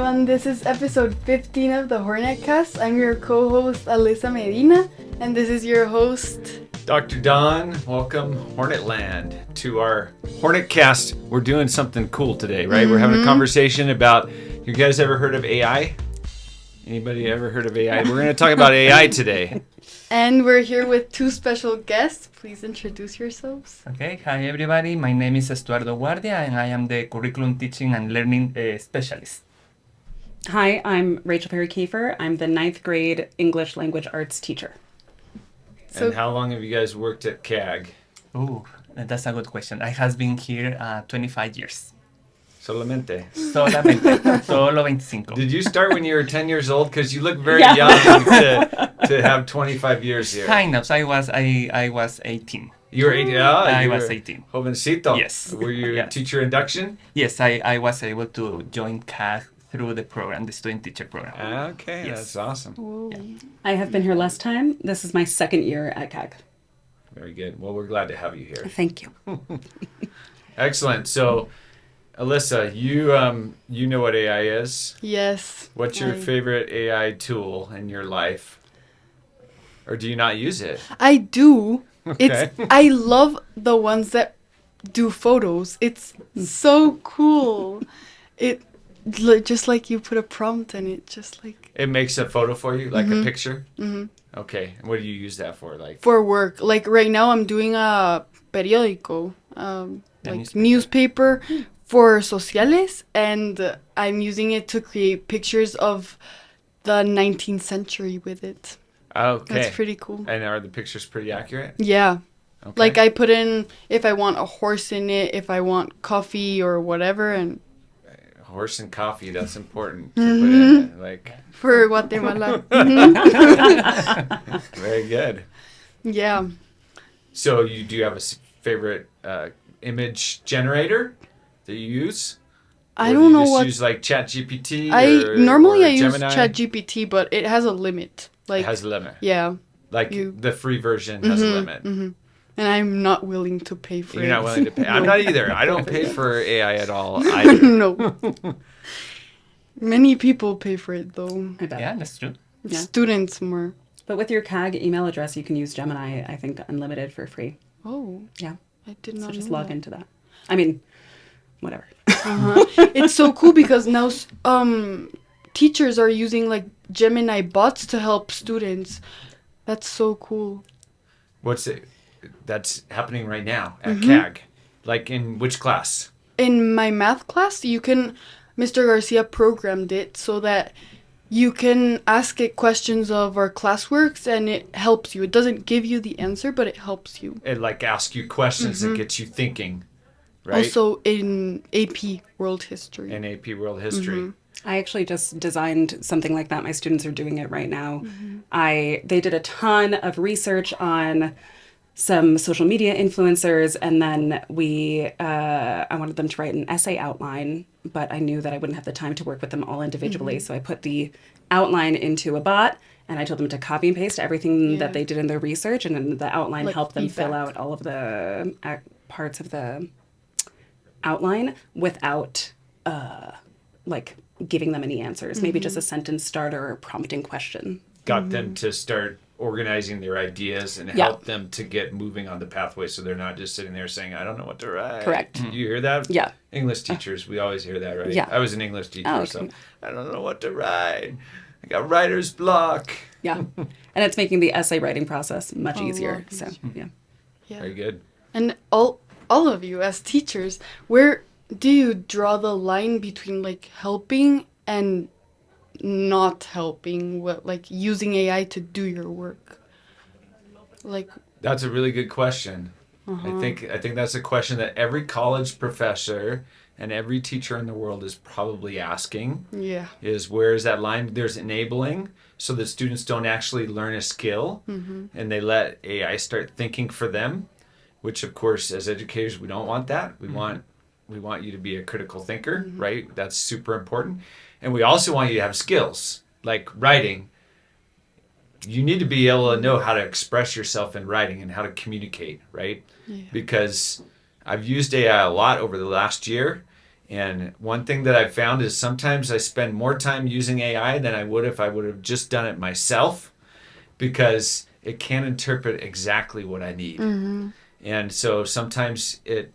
everyone. This is episode 15 of the Hornet Cast. I'm your co-host, Alyssa Medina, and this is your host, Dr. Don. Welcome, Hornetland, to our Hornet Cast. We're doing something cool today, right? We're having a conversation about, you guys ever heard of AI? Anybody ever heard of AI? We're going to talk about AI today. And we're here with two special guests. Please introduce yourselves. Okay, hi everybody. My name is Estuardo Guardia and I am the Curriculum Teaching and Learning Specialist. Hi, I'm Rachel Perry Kiefer. I'm the 9th grade English Language Arts teacher. So- And how long have you guys worked at CAG? Oh, that's a good question. I has been here 25 years. Solamente. Solamente. Solo 25. Did you start when you were 10 years old? Because you look very Yeah. young to have 25 years here. Kind of. I was 18. You were 18? I was 18. Jovencito. Yes. Were you Yeah. teacher induction? Yes, I was able to join CAG through the program, the student teacher program. Okay, Yes. that's awesome. Whoa. I have been here less time. This is my second year at CAG. Very good. Well, we're glad to have you here. Thank you. Excellent. So, Alyssa, you know what AI is. Yes. What's your I- favorite AI tool in your life? Or do you not use it? I do. Okay. I love the ones that do photos. It's so cool. Just like you put a prompt and it just like It makes a photo for you, like a picture? mhm. Okay. And what do you use that for? Like, for work. Like right now I'm doing a periódico, like newspaper for sociales, and I'm using it to create pictures of the 19th century with it. okay. That's pretty cool. And are the pictures pretty accurate? Yeah. Okay. Like I put in if I want a horse in it, if I want coffee or whatever, and Horse and coffee, that's important to put in it. Like, for Guatemala. very good. Yeah. So, do you have a favorite image generator that you use? I Or do don't you know just what use like ChatGPT? I normally or I use Gemini? ChatGPT, but it has a limit. Like It has a limit. yeah. Like You- the free version has a limit. And I'm not willing to pay for it. You're not willing to pay. I'm not either. I don't pay for AI at all either. No. Many people pay for it though. I bet. Yeah, that's true. Yeah. Students more. But with your CAG email address, you can use Gemini, I think, unlimited for free. Oh, Yeah. I did So not just know log that. into that. I mean, whatever. It's so cool because now teachers are using like Gemini bots to help students. That's so cool. What's it? That's happening right now at CAG. Like in which class? In my math class, Mr. Garcia programmed it so that you can ask it questions of our classworks and it helps you. It doesn't give you the answer, but it helps you. It like asks you questions and gets you thinking, right? Also in AP World History. in AP World History. I actually just designed something like that. My students are doing it right now. They did a ton of research on some social media influencers, and then I wanted them to write an essay outline, but I knew that I wouldn't have the time to work with them all individually, so I put the outline into a bot, and I told them to copy and paste everything Yeah. that they did in their research, and then the outline Like helped them fill feedback. out all of the parts of the outline without like giving them any answers. Maybe just a sentence starter or prompting question. Got them to start organizing their ideas and Yeah. help them to get moving on the pathway so they're not just sitting there saying, I don't know what to write. Correct. You hear that? Yeah. English teachers, we always hear that, right? Yeah. I was an English teacher, Oh, okay. so I don't know what to write. I got writer's block. Yeah. And it's making the essay writing process much A easier. lot So, yeah. Yeah. Very good. And all of you as teachers, where do you draw the line between like helping and not helping? What, like using AI to do your work? Like That's a really good question. I think that's a question that every college professor and every teacher in the world is probably asking. yeah. Is where is that line? There's enabling so that students don't actually learn a skill and they let AI start thinking for them, which of course as educators we don't want that. We want you to be a critical thinker, right? That's super important. And we also want you to have skills like writing. You need to be able to know how to express yourself in writing and how to communicate, right? Yeah. Because I've used AI a lot over the last year, And one thing that I've found is sometimes I spend more time using AI than I would if I would have just done it myself, because it can't interpret exactly what I need. And so sometimes it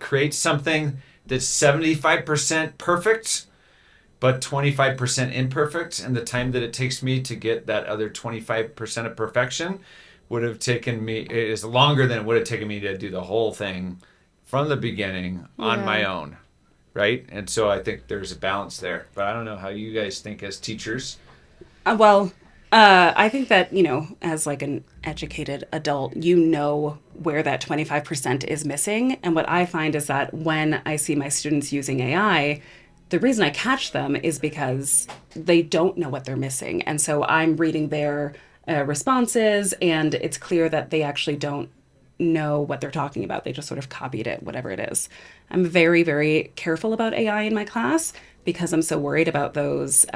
creates something that's 75% perfect, but 25% imperfect. And the time that it takes me to get that other 25% of perfection would have taken me, is longer than it would have taken me to do the whole thing from the beginning on my Yeah. own. Right? And so I think there's a balance there. But I don't know how you guys think as teachers. I think that, as like an educated adult, where that 25% is missing. And what I find is that when I see my students using AI, the reason I catch them is because they don't know what they're missing. And so I'm reading their responses, and it's clear that they actually don't know what they're talking about. They just sort of copied it, whatever it is. I'm very, very careful about AI in my class because I'm so worried about those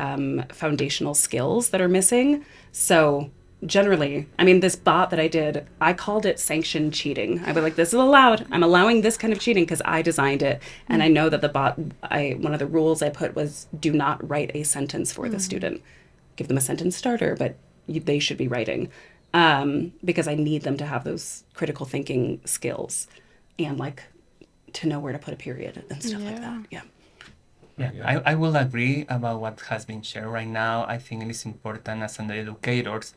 foundational skills that are missing. So generally, I mean, this bot that I did, I called it sanctioned cheating. I was like, this is allowed. I'm allowing this kind of cheating because I designed it. And I know that the bot, one of the rules I put was do not write a sentence for the student. Give them a sentence starter, but they should be writing. Because I need them to have those critical thinking skills and like to know where to put a period and stuff like that. Yeah. Yeah, I will agree about what has been shared right now. I think it is important as an educators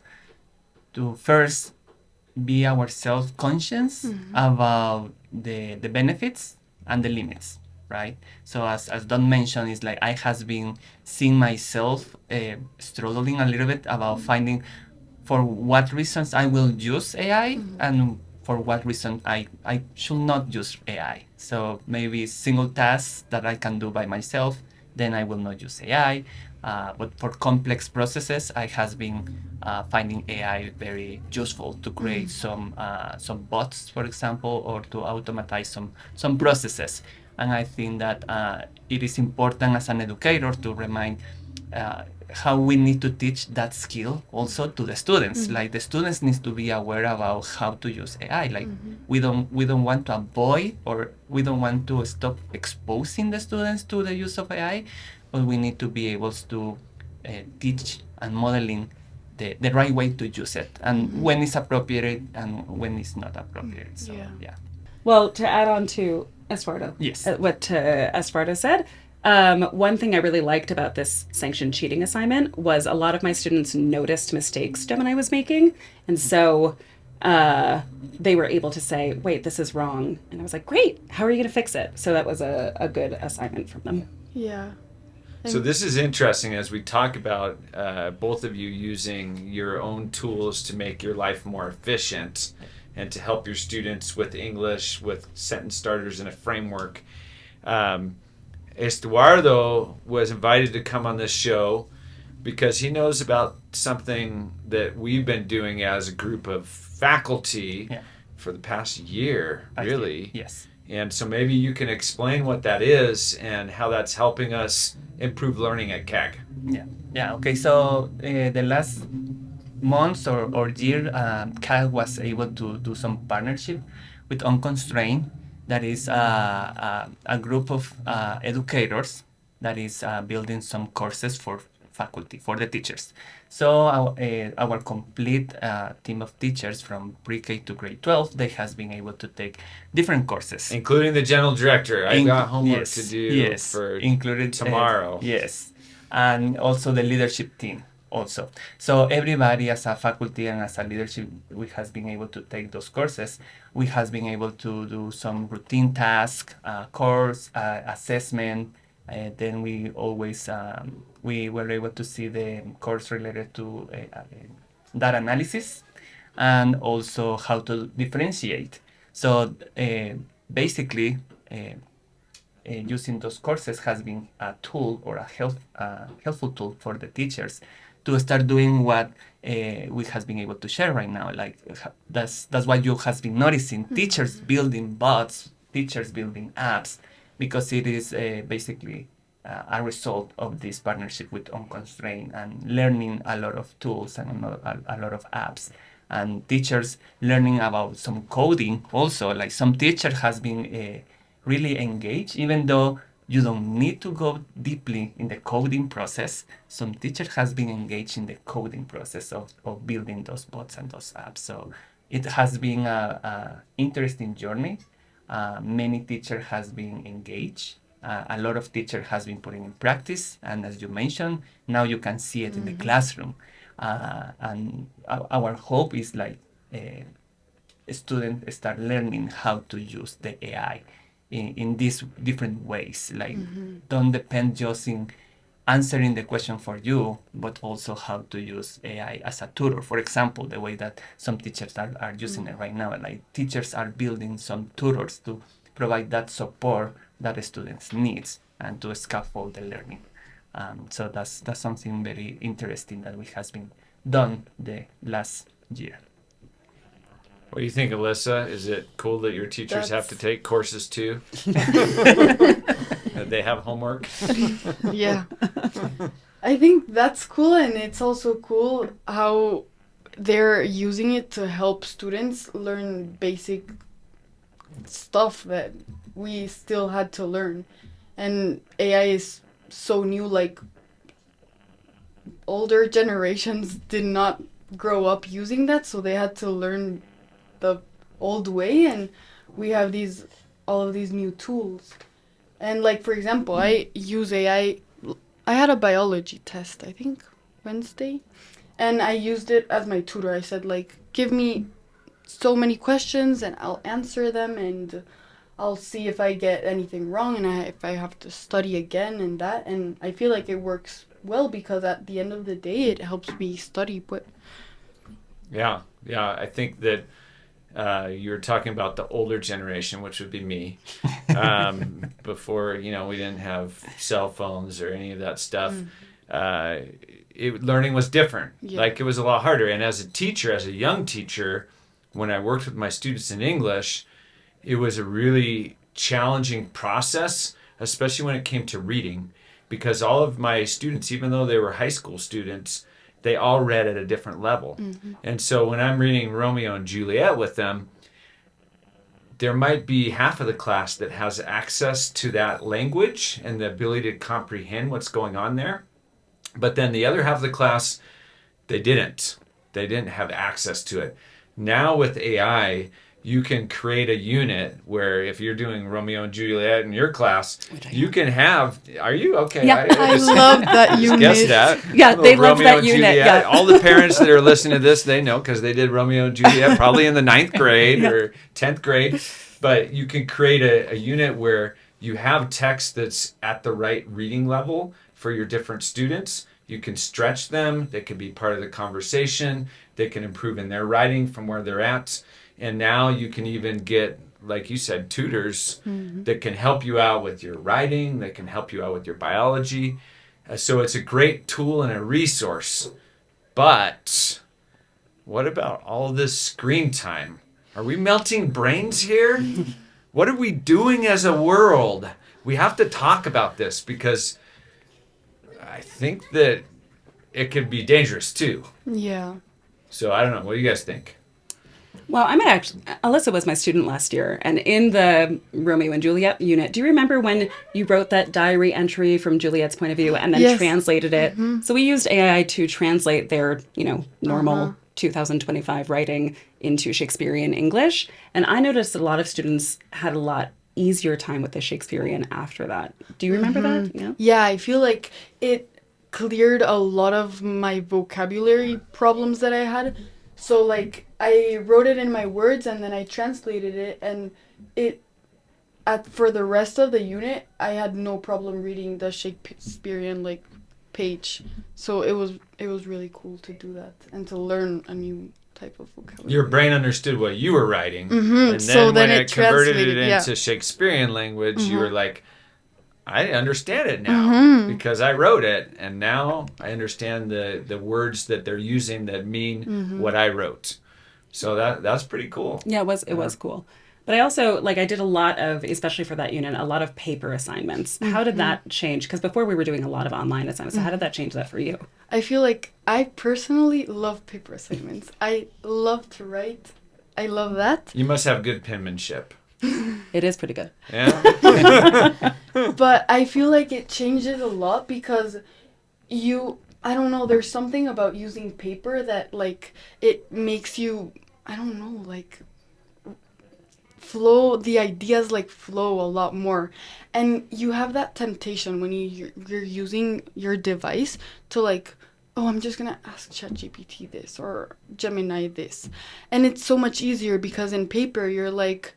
to first be ourselves conscious about the benefits and the limits, right? So as Don mentioned, it's like I has been seeing myself struggling a little bit about finding for what reasons I will use AI and for what reason I should not use AI. So maybe single tasks that I can do by myself, then I will not use AI. But for complex processes, I has been finding AI very useful to create some bots, for example, or to automatize some processes. And I think that it is important as an educator to remind how we need to teach that skill also to the students. Like the students need to be aware about how to use AI. Like we don't want to avoid, or we don't want to stop exposing the students to the use of AI, but we need to be able to teach and modeling the right way to use it, and when it's appropriate and when it's not appropriate. So yeah. Well, to add on to Espardo, Yes. what Espardo said, one thing I really liked about this sanctioned cheating assignment was a lot of my students noticed mistakes Gemini was making. And so they were able to say, wait, this is wrong. And I was like, great, how are you going to fix it? So that was a good assignment from them. Yeah. So this is interesting as we talk about both of you using your own tools to make your life more efficient and to help your students with English, with sentence starters and a framework. Estuardo was invited to come on this show because he knows about something that we've been doing as a group of faculty for the past year, really. Yes. And so maybe you can explain what that is and how that's helping us improve learning at CAG. Yeah. Okay. So the last months or year, CAG was able to do some partnership with Unconstrained. That is a group of educators that is building some courses for faculty, for the teachers. So our complete team of teachers from pre-K to grade 12, they has been able to take different courses. Including the general director. I've got homework to do for included tomorrow. Yes. And also the leadership team also. So everybody as a faculty and as a leadership, we has been able to take those courses. We has been able to do some routine task, course, assessment. Then we always, we were able to see the course related to data analysis and also how to differentiate. So basically, using those courses has been a tool or a helpful tool for the teachers to start doing what we has been able to share right now. Like that's what you has been noticing. Teachers building bots, teachers building apps, because it is basically a result of this partnership with Unconstrained and learning a lot of tools and a lot of apps. And teachers learning about some coding also. Like some teacher has been really engaged, even though You don't need to go deeply in the coding process. Some teacher has been engaged in the coding process of building those bots and those apps. So it has been a interesting journey. Many teachers has been engaged. A lot of teachers has been putting in practice, and as you mentioned, now you can see it in the classroom. And our hope is like students start learning how to use the AI in these different ways. Like don't depend just in answering the question for you, but also how to use AI as a tutor. For example, the way that some teachers are using it right now, like teachers are building some tutors to provide that support that the students needs and to scaffold the learning. So that's something very interesting that we has been done the last year. What do you think, Alyssa? Is it cool that your teachers have to take courses too? That they have homework? Yeah. I think that's cool, and it's also cool how they're using it to help students learn basic stuff that we still had to learn. And AI is so new, like older generations did not grow up using that, so they had to learn the old way, and we have all of these new tools. And like, for example, I use AI. I had a biology test, I think Wednesday, and I used it as my tutor. I said, like, give me so many questions and I'll answer them, and I'll see if I get anything wrong, and if I have to study again and that. And I feel like it works well, because at the end of the day it helps me study. But Yeah, I think that you're talking about the older generation, which would be me. Before, we didn't have cell phones or any of that stuff. Learning was different. Yeah. Like, it was a lot harder. And as a teacher, as a young teacher, when I worked with my students in English, it was a really challenging process, especially when it came to reading, because all of my students, even though they were high school students, they all read at a different level. And so when I'm reading Romeo and Juliet with them, there might be half of the class that has access to that language and the ability to comprehend what's going on there. But then the other half of the class, they didn't have access to it. Now with AI, you can create a unit where if you're doing Romeo and Juliet in your class, you can have. Are you okay? Yeah. I love that unit. Guess that. Yeah, they love Romeo that and unit. Juliet. Yeah. All the parents that are listening to this, they know, because they did Romeo and Juliet probably in the 9th grade or 10th grade. But you can create a unit where you have text that's at the right reading level for your different students. You can stretch them. They can be part of the conversation. They can improve in their writing from where they're at. And now you can even get, like you said, tutors that can help you out with your writing, that can help you out with your biology. So it's a great tool and a resource. But what about all this screen time? Are we melting brains here? What are we doing as a world? We have to talk about this, because I think that it could be dangerous too. Yeah. So I don't know. What do you guys think? Well, Alyssa was my student last year, and in the Romeo and Juliet unit, do you remember when you wrote that diary entry from Juliet's point of view and then Yes. translated it? So we used AI to translate their, normal 2025 writing into Shakespearean English, and I noticed that a lot of students had a lot easier time with the Shakespearean after that. Do you remember that? Yeah. Yeah, I feel like it cleared a lot of my vocabulary problems that I had. So, like, I wrote it in my words and then I translated it, and for the rest of the unit, I had no problem reading the Shakespearean, like, page. So it was really cool to do that and to learn a new type of vocabulary. Your brain understood what you were writing, and then So when then it it converted it translated, yeah. into Shakespearean language, you were like, I understand it now because I wrote it, and now I understand the words that they're using that mean what I wrote. So that's pretty cool. Yeah, it was cool. But I also, I did a lot of, especially for that unit, a lot of paper assignments. How did that change? Because before we were doing a lot of online assignments. So how did that change that for you? I feel like I personally love paper assignments. I love to write. I love that. You must have good penmanship. It is pretty good. Yeah. But I feel like it changes a lot because I don't know, there's something about using paper that like it makes you, I don't know, like flow, the ideas like flow a lot more. And you have that temptation when you're using your device to like, oh, I'm just gonna ask ChatGPT this or Gemini this. And it's so much easier because in paper you're like,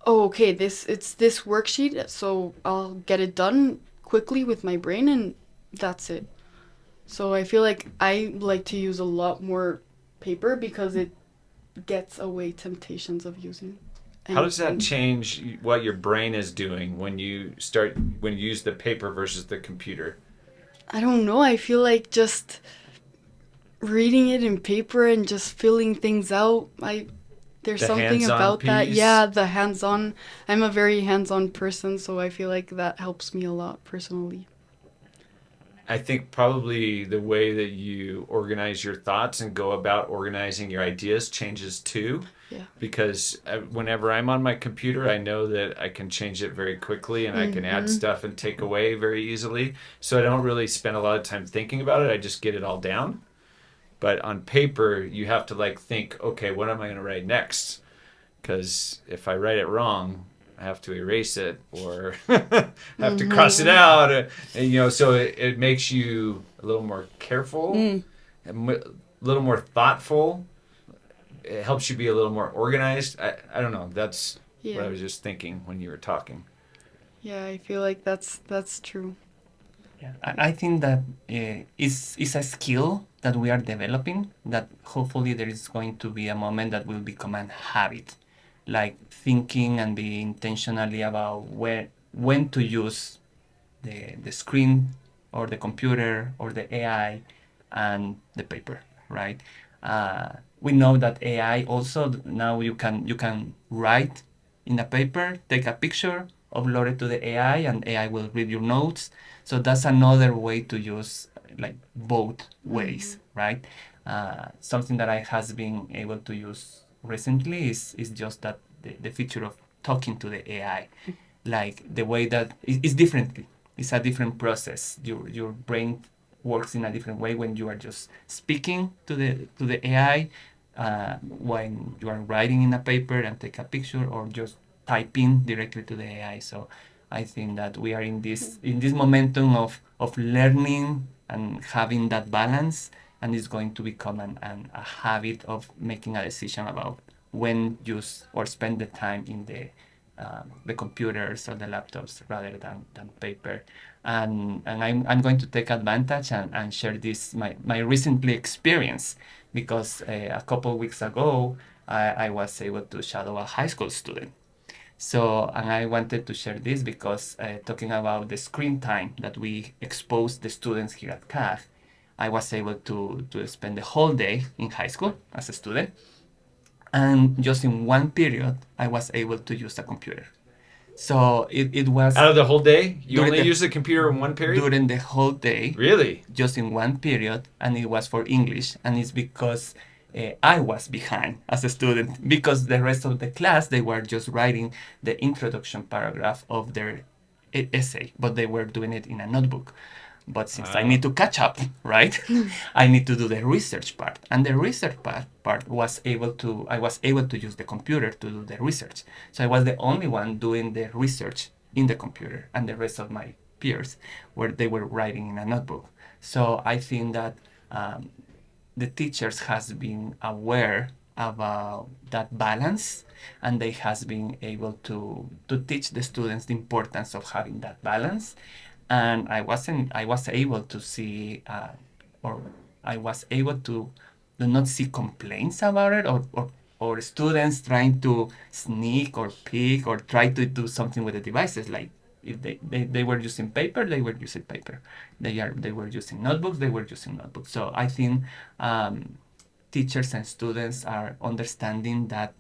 oh, okay, it's this worksheet, so I'll get it done quickly with my brain and that's it. So I feel like I like to use a lot more paper because it gets away temptations of using How does that anything. change what your brain is doing when you use the paper versus the computer? I don't know. I feel like just reading it in paper and just filling things out. There's The something hands-on about that. piece? Yeah, the hands-on. I'm a very hands-on person, so I feel like that helps me a lot personally. I think probably the way that you organize your thoughts and go about organizing your ideas changes too. Yeah. Because whenever I'm on my computer, I know that I can change it very quickly and I can add stuff and take away very easily. So I don't really spend a lot of time thinking about it. I just get it all down. But on paper, you have to like think, okay, what am I going to write next? Because if I write it wrong, I have to erase it or have to cross it out. And, so it makes you a little more careful, a little more thoughtful. It helps you be a little more organized. I don't know. That's what I Yeah. was just thinking when you were talking. Yeah, I feel like that's true. Yeah, I think that is a skill that we are developing. That hopefully there is going to be a moment that will become a habit, like thinking and be intentionally about when to use the screen or the computer or the AI and the paper, right? We know that AI also now you can write in a paper, take a picture, upload it to the AI, and AI will read your notes. So that's another way to use like both ways, right? Something that I has been able to use recently is just that the feature of talking to the AI, like the way that it's differently. It's a different process. Your brain works in a different way when you are just speaking to the AI, when you are writing in a paper and take a picture, or just typing directly to the AI. So I think that we are in this momentum of learning and having that balance, and it's going to become a habit of making a decision about when use or spend the time in the computers or the laptops rather than paper. And I'm going to take advantage and share this my recently experience, because a couple weeks ago I was able to shadow a high school student. So, and I wanted to share this because talking about the screen time that we expose the students here at CAG, I was able to spend the whole day in high school as a student. And just in one period, I was able to use a computer. So it was Out of the whole day, you During only the- use the computer in one period? during the whole day, Really? just in one period, and it was for English. And it's because I was behind as a student, because the rest of the class, they were just writing the introduction paragraph of their essay, but they were doing it in a notebook. But since I need to catch up, right, I need to do the research part. And the research part I was able to use the computer to do the research. So I was the only one doing the research in the computer, and the rest of my peers they were writing in a notebook. So I think that the teachers has been aware about that balance, and they has been able to teach the students the importance of having that balance. And I was able to see or I was able to do not see complaints about it, or students trying to sneak or peek or try to do something with the devices. Like if they were using paper, they were using paper. They were using notebooks, they were using notebooks. So I think teachers and students are understanding that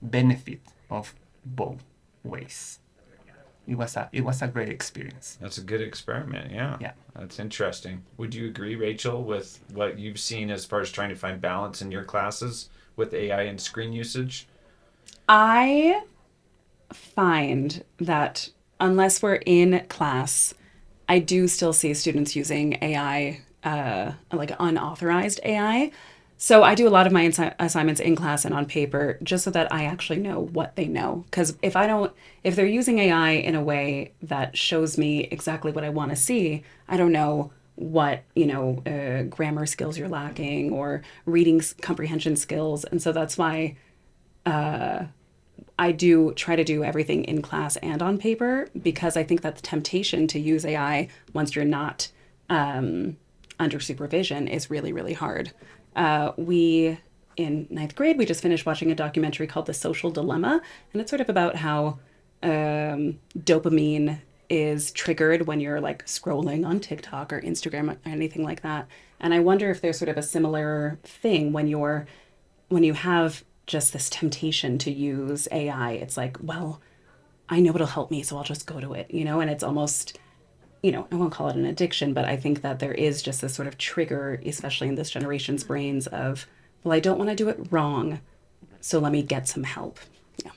benefit of both ways. It was a great experience. That's a good experiment, yeah. Yeah. That's interesting. Would you agree, Rachel, with what you've seen as far as trying to find balance in your classes with AI and screen usage? I find that unless we're in class, I do still see students using AI, like unauthorized AI. So I do a lot of my assignments in class and on paper just so that I actually know what they know. Because if they're using AI in a way that shows me exactly what I want to see, I don't know what, grammar skills you're lacking or reading comprehension skills. And so that's why I do try to do everything in class and on paper because I think that the temptation to use AI once you're not under supervision is really, really hard. We, in ninth grade, we just finished watching a documentary called The Social Dilemma, and it's sort of about how dopamine is triggered when you're like scrolling on TikTok or Instagram or anything like that. And I wonder if there's sort of a similar thing when you have just this temptation to use AI. It's like, well, I know it'll help me, so I'll just go to it, and it's almost, I won't call it an addiction, but I think that there is just this sort of trigger, especially in this generation's brains of, well, I don't want to do it wrong, so let me get some help. Yeah.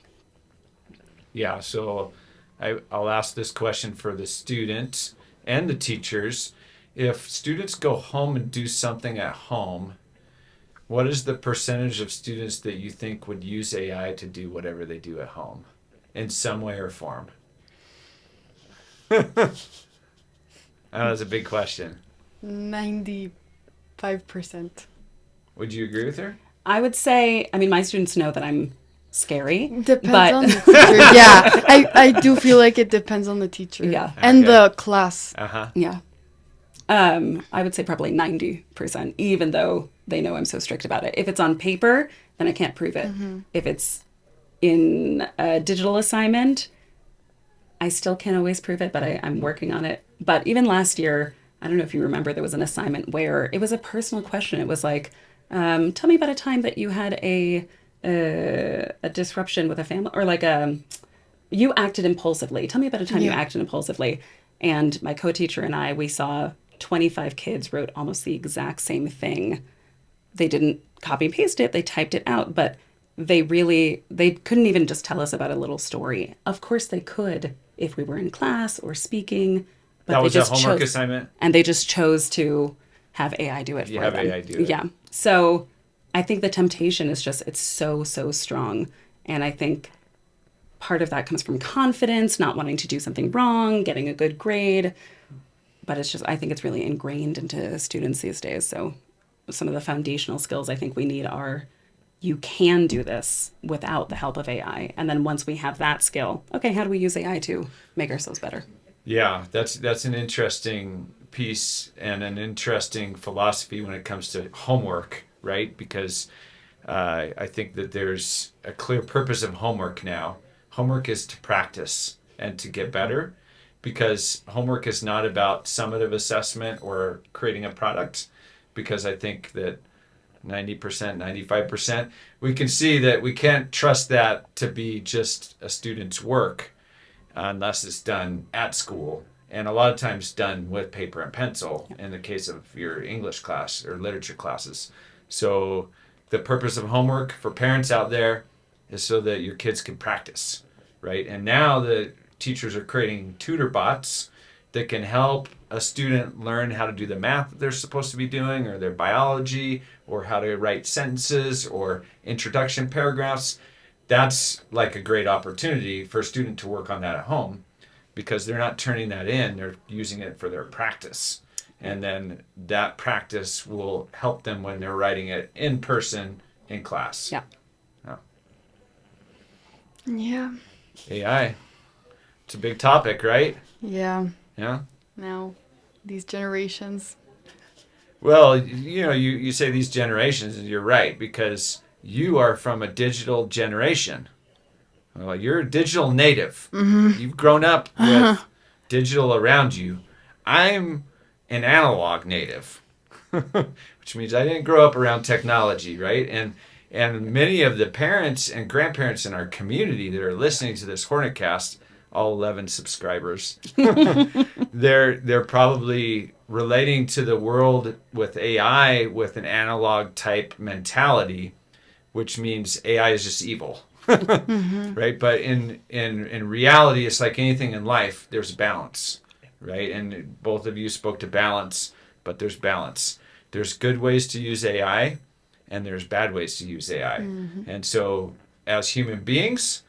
Yeah, so I'll ask this question for the students and the teachers. If students go home and do something at home, what is the percentage of students that you think would use AI to do whatever they do at home in some way or form? I know that's a big question. 95%. Would you agree with her? I would say, my students know that I'm scary. Depends but on the teacher. Yeah, I do feel like it depends on the teacher. Yeah. And Okay. the class. Uh-huh. yeah. I would say probably 90%, even though they know I'm so strict about it. If it's on paper, then I can't prove it. If it's in a digital assignment, I still can't always prove it, but I'm working on it. But even last year, I don't know if you remember, there was an assignment where it was a personal question. It was like, tell me about a time that you had a disruption with a family, or like you acted impulsively. Tell me about a time you Yeah. acted impulsively. And my co-teacher and we saw 25 kids wrote almost the exact same thing. They didn't copy and paste it, they typed it out, but they couldn't even just tell us about a little story. Of course they could if we were in class or speaking, but That they was a just homework chose, assignment? and they just chose to have AI do it You for have them. AI do it. Yeah. So I think the temptation is just, it's so, so strong. And I think part of that comes from confidence, not wanting to do something wrong, getting a good grade. But it's just, I think it's really ingrained into students these days. So some of the foundational skills I think we need are, you can do this without the help of AI. And then once we have that skill, okay, how do we use AI to make ourselves better? Yeah, that's an interesting piece and an interesting philosophy when it comes to homework, right? Because I think that there's a clear purpose of homework now. Homework is to practice and to get better, because homework is not about summative assessment or creating a product, because I think that 90%, 95%, we can see that we can't trust that to be just a student's work unless it's done at school, and a lot of times done with paper and pencil in the case of your English class or literature classes. So the purpose of homework for parents out there is so that your kids can practice, right? And now the teachers are creating tutor bots that can help a student learn how to do the math that they're supposed to be doing, or their biology, or how to write sentences or introduction paragraphs. That's like a great opportunity for a student to work on that at home, because they're not turning that in, they're using it for their practice. And then that practice will help them when they're writing it in person in class. Yeah. Yeah. AI. It's a big topic, right? Yeah. Yeah. Now, these generations. Well, you say these generations, and you're right, because you are from a digital generation. Well, you're a digital native. Mm-hmm. You've grown up with digital around you. I'm an analog native, which means I didn't grow up around technology, right? And many of the parents and grandparents in our community that are listening to this Hornetcast, all 11 subscribers, they're probably relating to the world with AI with an analog type mentality, which means AI is just evil. right? But in reality, it's like anything in life. There's balance, right? And both of you spoke to balance, but there's balance. There's good ways to use AI, and there's bad ways to use AI. And so, as human beings,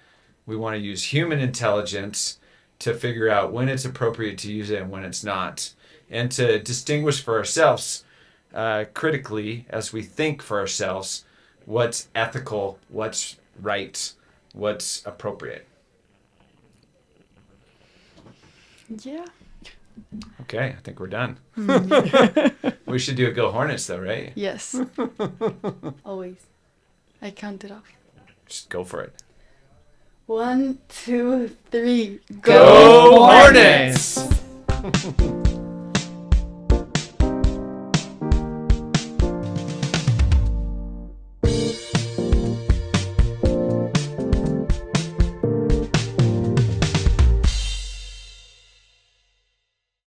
we want to use human intelligence to figure out when it's appropriate to use it and when it's not, and to distinguish for ourselves critically as we think for ourselves what's ethical, what's right, what's appropriate. Yeah. Okay, I think we're done. We should do a Go Hornets though, right? Yes. Always. I count it off. Just go for it. 1, 2, 3. Go Hornets!